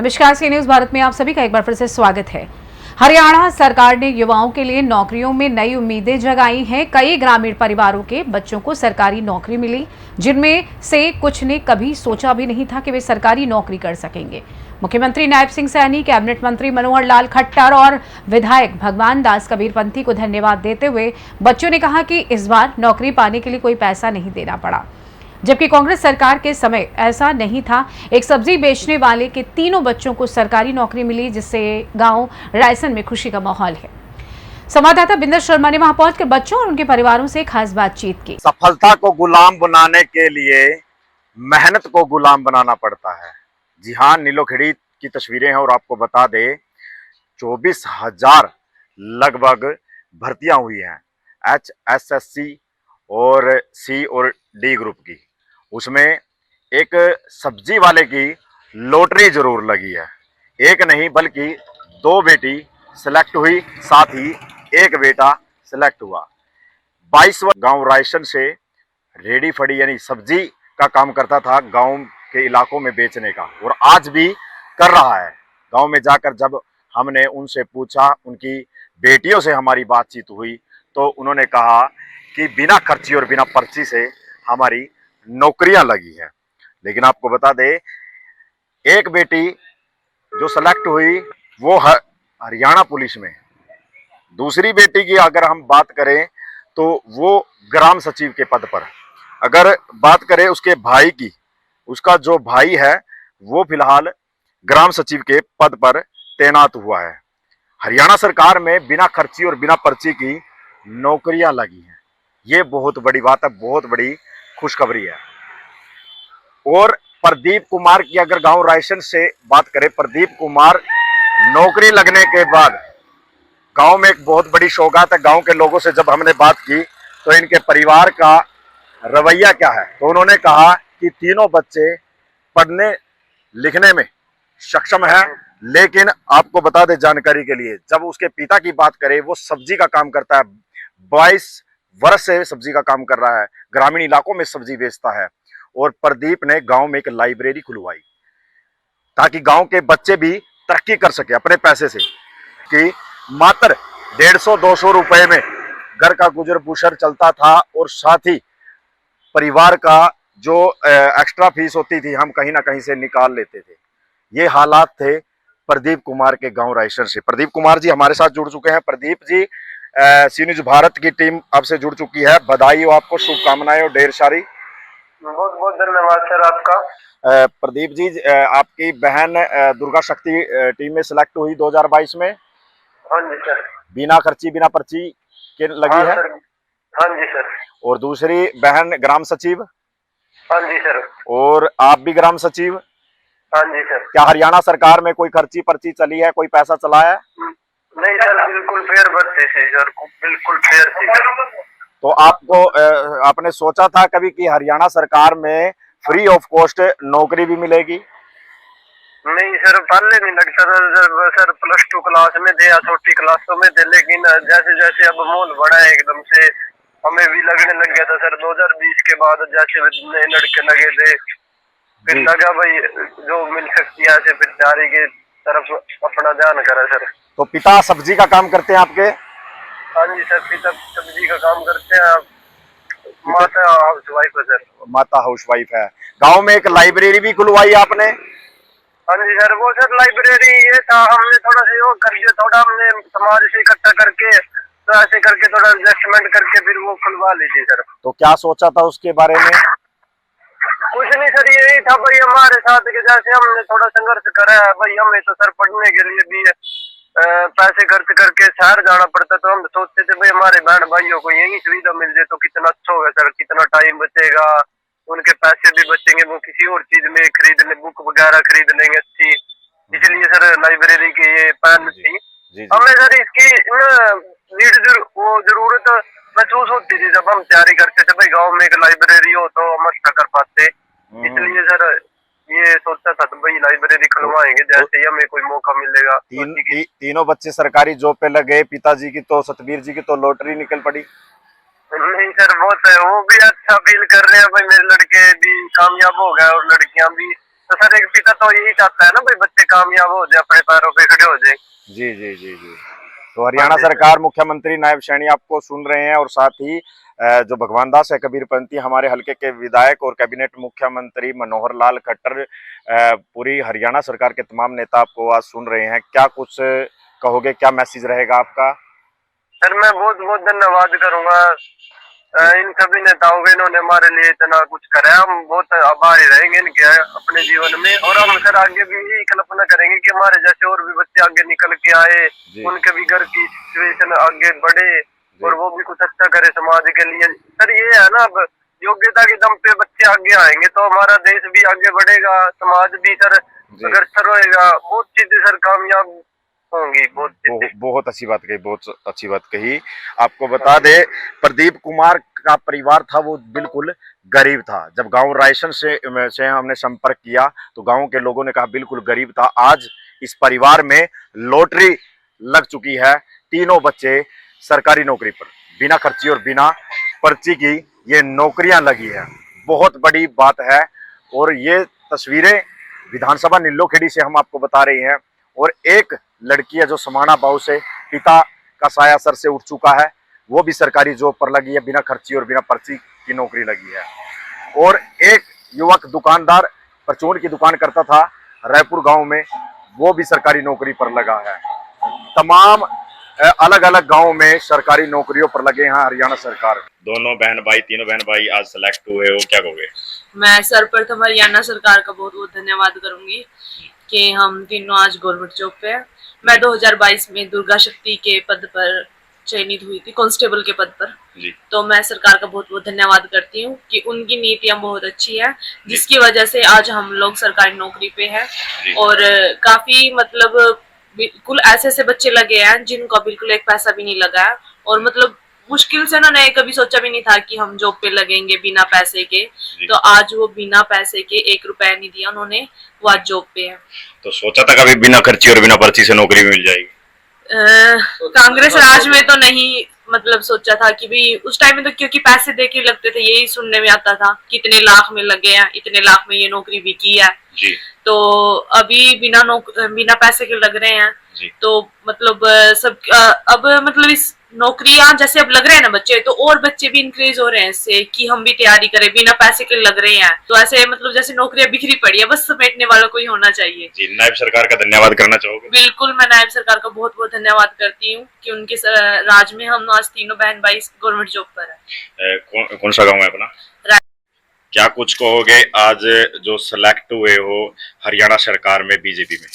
नमस्कार, सी न्यूज भारत में आप सभी का एक बार फिर से स्वागत है। हरियाणा सरकार ने युवाओं के लिए नौकरियों में नई उम्मीदें जगाई हैं। कई ग्रामीण परिवारों के बच्चों को सरकारी नौकरी मिली, जिनमें से कुछ ने कभी सोचा भी नहीं था कि वे सरकारी नौकरी कर सकेंगे। मुख्यमंत्री नायब सिंह सैनी, कैबिनेट मंत्री मनोहर लाल खट्टर और विधायक भगवान दास कबीरपंथी को धन्यवाद देते हुए बच्चों ने कहा कि इस बार नौकरी पाने के लिए कोई पैसा नहीं देना पड़ा, जबकि कांग्रेस सरकार के समय ऐसा नहीं था। एक सब्जी बेचने वाले के तीनों बच्चों को सरकारी नौकरी मिली, जिससे गांव रायसन में खुशी का माहौल है। संवाददाता बिंदर शर्मा ने वहां पहुंचकर बच्चों और उनके परिवारों से खास बातचीत की। सफलता को गुलाम बनाने के लिए मेहनत को गुलाम बनाना पड़ता है। जी हाँ, नीलोखेड़ी की तस्वीरें हैं और आपको बता दे 24,000 लगभग भर्तियां हुई हैं HSSC और C और D ग्रुप की। उसमें एक सब्जी वाले की लॉटरी जरूर लगी है। एक नहीं बल्कि 2 बेटी सिलेक्ट हुई, साथ ही एक बेटा सिलेक्ट हुआ। 22वां गांव रायसन से रेडी फड़ी यानी सब्जी का काम करता था गांव के इलाकों में बेचने का, और आज भी कर रहा है। गांव में जाकर जब हमने उनसे पूछा, उनकी बेटियों से हमारी बातचीत हुई, तो उन्होंने कहा कि बिना खर्ची और बिना पर्ची से हमारी नौकरियां लगी हैं। लेकिन आपको बता दे, एक बेटी जो सेलेक्ट हुई वो हरियाणा पुलिस में, दूसरी बेटी की अगर हम बात करें तो वो ग्राम सचिव के पद पर। अगर बात करें उसके भाई की, उसका जो भाई है वो फिलहाल ग्राम सचिव के पद पर तैनात हुआ है। हरियाणा सरकार में बिना खर्ची और बिना पर्ची की नौकरियां लगी हैं। ये बहुत बड़ी बात है, बहुत बड़ी खुशखबरी है। और प्रदीप कुमार की अगर गांव रायसन से बात करें, प्रदीप कुमार नौकरी लगने के बाद गांव में एक बहुत बड़ी सौगात है। गांव के लोगों से जब हमने बात की तो इनके परिवार का रवैया क्या है, तो उन्होंने कहा कि तीनों बच्चे पढ़ने लिखने में सक्षम है। लेकिन आपको बता दें जानकारी के लिए, जब उसके पिता की बात करें, वो सब्जी का काम करता है, 22 वर्ष से सब्जी का काम कर रहा है, ग्रामीण इलाकों में सब्जी बेचता है। और प्रदीप ने गांव में एक लाइब्रेरी खुलवाई ताकि गांव के बच्चे भी तरक्की कर सके अपने पैसे से, कि मात्र 150-200 रुपए में घर का गुजर बसर चलता था, और साथ ही परिवार का जो एक्स्ट्रा फीस होती थी हम कहीं ना कहीं से निकाल लेते थे। ये हालात थे प्रदीप कुमार के गांव रायसन से। प्रदीप कुमार जी हमारे साथ जुड़ चुके हैं। प्रदीप जी, सी न्यूज भारत की टीम आपसे जुड़ चुकी है, बधाई हो आपको, शुभकामनाएं और ढेर सारी। बहुत बहुत धन्यवाद सर आपका। प्रदीप जी, आपकी बहन दुर्गा शक्ति टीम में सिलेक्ट हुई 2022 में। हाँ जी सर। बिना खर्ची बिना पर्ची के लगी हाँ है सर। हाँ जी सर। और दूसरी बहन ग्राम सचिव। हाँ जी सर। और आप भी ग्राम सचिव। हाँ जी सर। क्या हरियाणा सरकार में कोई खर्ची पर्ची चली है, कोई पैसा चला है? नहीं सर, बिल्कुल फेयर भर्ती से सर, बिल्कुल फेयर थी सर। तो आपको आपने सोचा था कभी कि हरियाणा सरकार में फ्री ऑफ कॉस्ट नौकरी भी मिलेगी? नहीं सर, पहले नहीं लगता था सर, +2 क्लास में दे या छोटी क्लासों में दे, लेकिन जैसे जैसे अब माहौल बढ़ा है एकदम से हमें भी लगने लग गया था सर। 2020 के बाद जैसे नए लड़के लगे थे, फिर लगा भाई जो मिल सकती है ऐसे, फिर तैयारी की तरफ अपना ध्यान करा सर। तो पिता सब्जी का काम करते हैं आपके? हाँ जी सर, पिता सब्जी का काम करते हैं। माता हाउस वाइफ है सर। माता हाउस वाइफ है। गांव में एक लाइब्रेरी भी खुलवाई आपने? हाँ जी सर, वो सर लाइब्रेरी ये था, हमने थोड़ा सहयोग करके, थोड़ा हमने समाज से इकट्ठा करके, तो ऐसे करके थोड़ा एडजस्टमेंट करके फिर वो खुलवा ली थी सर। तो क्या सोचा था उसके बारे में? कुछ नहीं सर, यही था भाई हमारे साथ के, जैसे हमने थोड़ा संघर्ष करा है भाई, हमें तो सर पढ़ने के लिए भी पैसे खर्च करके शहर जाना पड़ता, तो हम सोचते थे भाई हमारे बहन भाइयों को यही सुविधा मिल जाए तो कितना अच्छा होगा सर, कितना टाइम बचेगा, उनके पैसे भी बचेंगे, वो किसी और चीज में खरीद ले, बुक वगैरह खरीद लेंगे अच्छी। इसलिए सर लाइब्रेरी की ये पहल थी। हमें सर इसकी वो जरूरत महसूस होती थी जब हम तैयारी करते थे भाई, गाँव में एक लाइब्रेरी हो तो हम अच्छा कर पाते। इसलिए सर ये सोचा था तो भाई लाइब्रेरी खुलवाएंगे, जैसे ही हमें कोई मौका मिलेगा। तीनों बच्चे सरकारी जॉब पे लगे, पिताजी की तो, सतबीर जी की तो लॉटरी निकल पड़ी। नहीं सर, वो भी अच्छा फील कर रहे हैं भाई, मेरे लड़के भी कामयाब हो गए और लड़कियां भी, तो सर एक पिता तो यही चाहता है ना भाई बच्चे कामयाब हो जाए, अपने पैरों पे खड़े हो जाए। जी जी जी जी। तो हरियाणा सरकार, मुख्यमंत्री नायब सैनी आपको सुन रहे हैं, और साथ ही जो भगवान दास है कबीरपंथी, हमारे हलके के विधायक और कैबिनेट मुख्यमंत्री मनोहर लाल खट्टर, पूरी हरियाणा सरकार के तमाम नेता आपको आज सुन रहे हैं। क्या कुछ कहोगे, क्या मैसेज रहेगा आपका? सर मैं बहुत बहुत धन्यवाद करूंगा इन सभी नेताओं के, इन्होंने हमारे लिए इतना कुछ करा है। हम बहुत आभारी रहेंगे इनके अपने जीवन में, और हम सर आगे भी यही कल्पना करेंगे कि हमारे जैसे और भी बच्चे आगे निकल के आए, उनके भी घर की सिचुएशन आगे बढ़े और वो भी कुछ अच्छा करे समाज के लिए। सर ये है ना, अब योग्यता के दम पे बच्चे आगे आएंगे तो हमारा देश भी आगे बढ़ेगा, समाज भी सर अग्रसर होएगा, बहुत चीजें सर कामयाब होंगी। बहुत अच्छी बात कही, बहुत अच्छी बात कही। आपको बता दे, प्रदीप कुमार का परिवार था वो बिल्कुल गरीब था। जब गांव रायसन से हमने संपर्क किया तो गांव के लोगों ने कहा बिल्कुल गरीब था। आज इस परिवार में लॉटरी लग चुकी है, तीनों बच्चे सरकारी नौकरी पर, बिना खर्ची और बिना पर्ची की ये नौकरियां लगी है। बहुत बड़ी बात है। और ये तस्वीरें विधानसभा नीलोखेड़ी से हम आपको बता रहे हैं। और एक लड़की है जो समाना भाव से पिता का साया सर से उठ चुका है, वो भी सरकारी जॉब पर लगी है, बिना खर्ची और बिना पर्ची की नौकरी लगी है। और एक युवक दुकानदार परचून की दुकान करता था रायपुर गांव में, वो भी सरकारी नौकरी पर लगा है। तमाम अलग अलग गांव में सरकारी नौकरियों पर लगे हैं हरियाणा सरकार। दोनों बहन भाई, तीनों बहन भाई आज सेलेक्ट हुए हो, क्या कहोगे? मैं सर्वप्रथम हरियाणा सरकार का बहुत बहुत धन्यवाद करूंगी कि हम तीनों आज गवर्नमेंट जॉब पे हैं। मैं 2022 में दुर्गा शक्ति के पद पर चयनित हुई थी, कांस्टेबल के पद पर जी। तो मैं सरकार का बहुत बहुत धन्यवाद करती हूँ कि उनकी नीतियां बहुत अच्छी है, जिसकी वजह से आज हम लोग सरकारी नौकरी पे हैं। और काफी मतलब बिल्कुल ऐसे ऐसे बच्चे लगे हैं जिनका बिल्कुल एक पैसा भी नहीं लगा है, और मतलब मुश्किल से उन्होंने कभी सोचा भी नहीं था कि हम जॉब पे लगेंगे बिना पैसे के। तो आज वो बिना पैसे के 1 रुपया नहीं दिया उन्होंने, वो आज जॉब पे है। तो सोचा था कभी बिना खर्ची और बिना पर्ची से नौकरी मिल जाएगी? कांग्रेस राज में तो नहीं मतलब सोचा था कि भाई उस टाइम में तो क्योंकि पैसे दे के लगते थे, यही सुनने में आता था कितने लाख में लगे हैं, इतने लाख में ये नौकरी बिकी है जी। तो अभी बिना पैसे के लग रहे हैं जी। तो मतलब सब अब मतलब इस नौकरियां जैसे अब लग रहे हैं ना बच्चे, तो और बच्चे भी इंक्रीज हो रहे हैं इससे कि हम भी तैयारी करें, बिना पैसे के लग रहे हैं। तो ऐसे मतलब जैसे नौकरियां बिखरी पड़ी है, बस समेटने वाला कोई होना चाहिए जी। नायब सरकार का धन्यवाद करना चाहोगे? बिल्कुल, मैं नायब सरकार का बहुत बहुत धन्यवाद करती हूँ कि उनके राज में हम आज तीनों बहन भाई गवर्नमेंट जॉब पर है। कौन सा गाँव है अपना? क्या कुछ कहोगे आज जो सेलेक्ट हुए हो हरियाणा सरकार में बीजेपी में?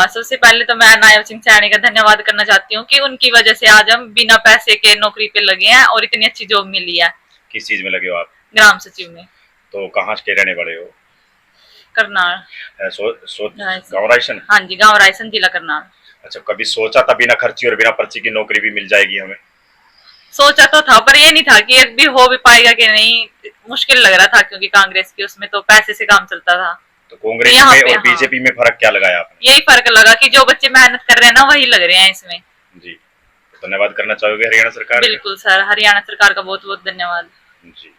सबसे पहले तो मैं नायब सिंह सैनी का धन्यवाद करना चाहती हूँ कि उनकी वजह से आज हम बिना पैसे के नौकरी पे लगे हैं और इतनी अच्छी जॉब मिली है। किस चीज में लगे हो आप? ग्राम सचिव में। तो कहाँ के रहने वाले हो? करनाल। गाँव रायसन? हाँ जी, गाँव रायसन, जिला करनाल। अच्छा, कभी सोचा था बिना खर्ची और बिना पर्ची की नौकरी भी मिल जाएगी हमें? सोचा तो था, पर ये नहीं था कि एक भी हो भी पाएगा कि नहीं, मुश्किल लग रहा था क्योंकि कांग्रेस की उसमें तो पैसे से काम चलता था। तो कांग्रेस में और बीजेपी में फर्क क्या लगाया आपने? यही फर्क लगा कि जो बच्चे मेहनत कर रहे हैं ना वही लग रहे हैं इसमें जी। तो धन्यवाद करना चाहोगे हरियाणा सरकार? बिल्कुल सर, हरियाणा सरकार का बहुत बहुत धन्यवाद जी।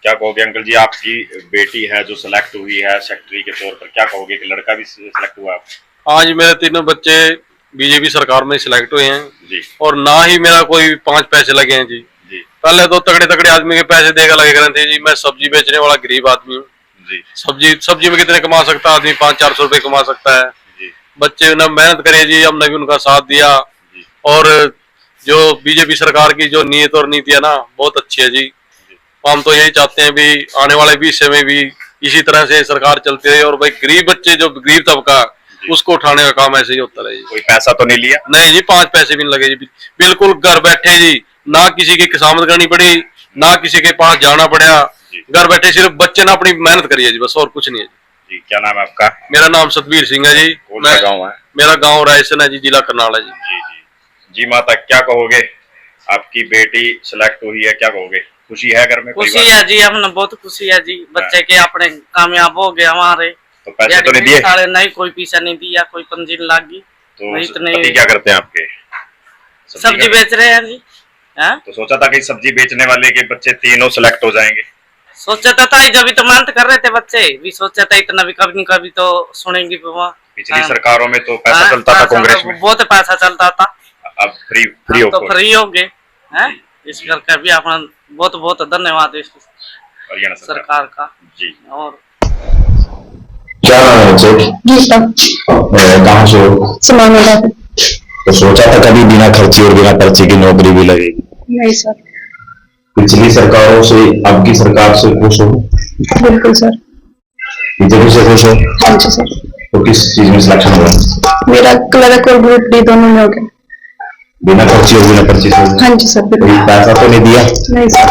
क्या कहोगे अंकल जी, आपकी बेटी है जो सिलेक्ट हुई है सेक्रेटरी के तौर पर, क्या कहोगे कि लड़का भी सिलेक्ट हुआ? आज मेरे तीनों बच्चे बीजेपी सरकार में सिलेक्ट हुए हैं जी। और ना ही मेरा कोई 5 पैसे लगे हैं जी। पहले तो तगड़े तगड़े आदमी के पैसे देकर लगे करते थे जी। मैं सब्जी बेचने वाला गरीब आदमी हूँ जी। सब्जी में कितने कमा सकता है आदमी? 500-400 रुपए कमा सकता है जी। बच्चे ने मेहनत करे जी, हमने भी उनका साथ दिया जी। और जो बीजेपी सरकार की जो नीयत और नीति है ना, बहुत अच्छी है जी। हम तो यही चाहते हैं भी आने वाले भविष्य में भी इसी तरह से सरकार चलती रहे, और भाई गरीब बच्चे, जो गरीब तबका, उसको उठाने का काम ऐसे ही होता रहे। कोई पैसा तो नहीं लिया? नहीं जी, 5 पैसे भी नहीं लगे जी। बिल्कुल घर बैठे जी, ना किसी की किसामत करनी पड़ी, ना किसी के पास जाना पड़ा, घर बैठे सिर्फ बच्चे ने अपनी मेहनत करी है जी, बस और कुछ नहीं है जी। क्या नाम है आपका? मेरा नाम सतबीर सिंह है जी। कौन सा गाँव है? मेरा गाँव रायसन है जी, जिला करनाल है जी। जी जी जी। माता, क्या कहोगे, आपकी बेटी सिलेक्ट हुई है, क्या कहोगे? खुशी है घर में? खुशी है जी, हमने बहुत खुशी है जी। बच्चे के अपने कामयाब हो गए हमारे। तो पैसे तो नहीं दिए? नहीं, कोई पैसा नहीं दिया, कोई पंजीन लागी। तो पति क्या करते हैं आपके? सब्जी बेच रहे हैं जी। तो सोचा था कि सब्जी बेचने वाले के बच्चे तीनों सिलेक्ट हो जाएंगे? सोचा था ही, जब भी तो मेहनत कर रहे थे बच्चे भी, सोचा था इतना भी कभी कभी तो सुनेंगे बाबा। पिछली सरकारों में तो पैसा चलता था कांग्रेस में, बहुत पैसा चलता था, अब फ्री तो फ्री हो गए हैं। इस करके भी अपना बहुत बहुत धन्यवाद इस हरियाणा सरकार का जी। और क्या नाम है बच्चे? गीता कहाँ से हो? सुनाने तो सोचा था कभी बिना खर्ची और बिना पर्ची की नौकरी भी लगेगी? नहीं सर। पिछली सरकारों से अब की सरकार से खुश हो? बिल्कुल सर। बीजेपी से खुश हो? हाँ जी सर। तो किस चीज में सिलेक्शन हुआ? मेरा क्लर्क और ग्रुप डी दोनों में हो गया। बिना खर्ची और बिना पर्ची से? हाँ जी सर। कोई बिल्कुल। पैसा तो नहीं दिया? नहीं सर।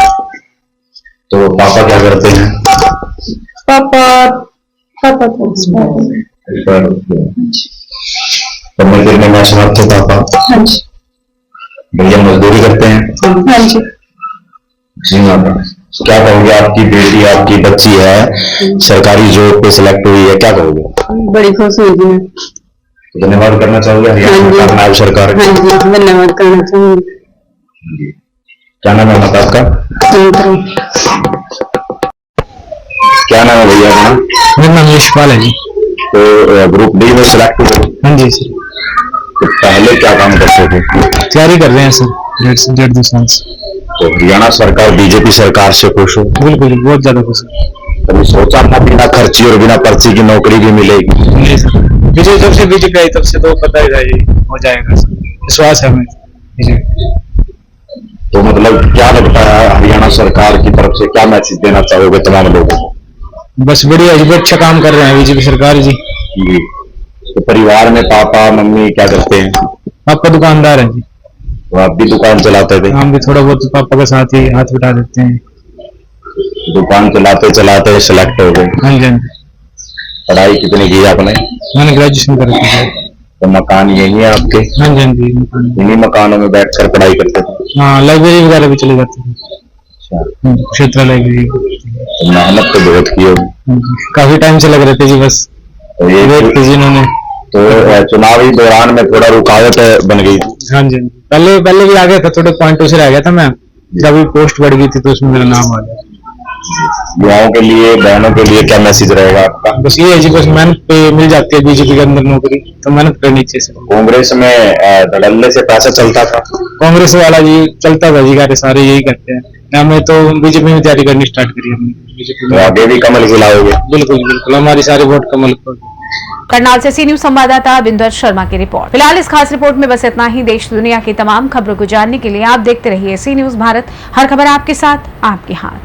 तो पापा क्या करते हैं? पापा पापा तो पढ़ने लिखने में असमर्थ थे पापा? हाँ जी। भैया मजदूरी करते हैं? हाँ जी। जी माता, क्या कहोगे? आपकी बेटी, आपकी बच्ची है, सरकारी जॉब पे सिलेक्ट हुई है, क्या कहोगे? बड़ी खुश हुई थी मैं। धन्यवाद करना चाहोगे हरियाणा सरकार, नायब सरकार? हाँ जी, धन्यवाद करना चाहूंगी। क्या नाम है माता आपका? क्या नाम है भैया अपना? मेरा नाम यशपाल है जी। तो ग्रुप डी में सिलेक्ट हुए? हाँ जी सर। तो पहले क्या काम करते थे? तैयारी कर रहे हैं सर, 1.5 साल से। तो हरियाणा सरकार, बीजेपी सरकार से खुश हो? बिल्कुल, बहुत ज्यादा खुश है। कभी सोचा था बिना खर्ची और बिना पर्ची की नौकरी भी मिलेगी? नहीं सर, विजय जब से बीजेपी आई तब से तो पता ही था ये हो जाएगा सर, विश्वास है हमें बीजेपी। तो मतलब क्या लगता है हरियाणा सरकार की तरफ से क्या मैसेज देना चाहोगे तमाम लोगों को? बस बढ़िया जी, बहुत अच्छा काम कर रहे हैं बीजेपी सरकार जी। जी। तो परिवार में पापा मम्मी क्या करते हैं? पापा दुकानदार हैं जी। तो आप भी दुकान चलाते थे? हम भी थोड़ा बहुत पापा के साथ ही हाथ बटा देते हैं। दुकान चलाते चलाते सिलेक्ट हो गए? हाँ जी हाँ जी। पढ़ाई कितनी की आपने? मैंने ग्रेजुएशन कर रखी है। तो मकान यही है आपके? हाँ जी हाँ जी। इन्हीं मकानों में बैठकर पढ़ाई करते थे? हाँ, लाइब्रेरी वगैरह भी चले जाते थे, क्षेत्र लाइब्रेरी। तो मेहनत तो बहुत की होगी? काफी टाइम से लग रहे थे जी, बस तो ये वेट थे जिन्होंने। तो चुनावी दौरान में थोड़ा रुकावट बन गई थी? हाँ जी, पहले भी आ गया था, थोड़े पॉइंटों से रह गया था मैं, जब भी पोस्ट बढ़ गई थी तो उसमें मेरा नाम आ गया। युवाओं के लिए, बहनों के लिए क्या मैसेज रहेगा आपका? बस ये है जी, बस मेहनत पे मिल जाती है बीजेपी के अंदर नौकरी, तो मेहनत करनी चाहिए। कांग्रेस में धड़ल्ले से पैसा चलता था? कांग्रेस वाला जी चलता था जी, सारे यही करते हैं। हमें तो बीजेपी में तैयारी करनी स्टार्ट करी हमने, बीजेपी तो में। आगे भी कमल खिलाओगे? बिल्कुल बिल्कुल, हमारी सारी वोट कमल को। करनाल से सी न्यूज संवाददाता बिंदु शर्मा की रिपोर्ट। फिलहाल इस खास रिपोर्ट में बस इतना ही। देश दुनिया की तमाम खबरों को जानने के लिए आप देखते रहिए सी न्यूज भारत। हर खबर आपके साथ, आपके हाथ।